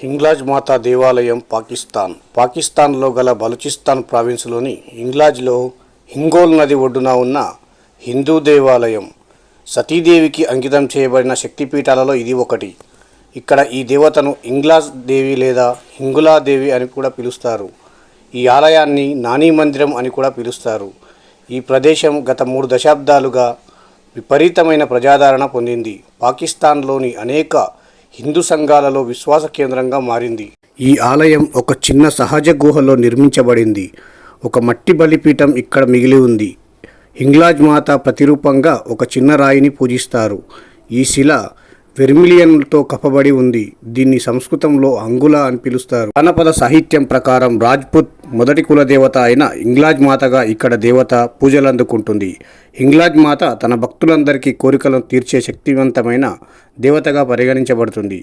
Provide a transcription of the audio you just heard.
హింగ్లాజ్ మాతా దేవాలయం పాకిస్తాన్లో గల బలూచిస్తాన్ ప్రావిన్స్లోని హింగ్లాజ్లో హింగోల్ నది ఒడ్డున ఉన్న హిందూ దేవాలయం. సతీదేవికి అంకితం చేయబడిన శక్తిపీఠాలలో ఇది ఒకటి. ఇక్కడ ఈ దేవతను హింగ్లాజ్ దేవి లేదా హింగులా దేవి అని కూడా పిలుస్తారు. ఈ ఆలయాన్ని నాని మందిరం అని కూడా పిలుస్తారు. ఈ ప్రదేశం గత 3 దశాబ్దాలుగా విపరీతమైన ప్రజాదరణ పొందింది. పాకిస్తాన్లోని అనేక హిందూ సంఘాలలో విశ్వాస కేంద్రంగా మారింది. ఈ ఆలయం ఒక చిన్న సహజ గుహలో నిర్మించబడింది. ఒక మట్టి బలిపీఠం ఇక్కడ మిగిలి ఉంది. హింగ్లాజ్ మాత ప్రతిరూపంగా ఒక చిన్న రాయిని పూజిస్తారు. ఈ శిల వెర్మిలియన్తో కప్పబడి ఉంది. దీన్ని సంస్కృతంలో అంగుళ అని పిలుస్తారు. జానపద సాహిత్యం ప్రకారం రాజ్పుత్ మొదటి కులదేవత అయిన హింగ్లాజ్ మాతగా ఇక్కడ దేవత పూజలందుకుంటుంది. హింగ్లాజ్ మాత తన భక్తులందరికీ కోరికలను తీర్చే శక్తివంతమైన దేవతగా పరిగణించబడుతుంది.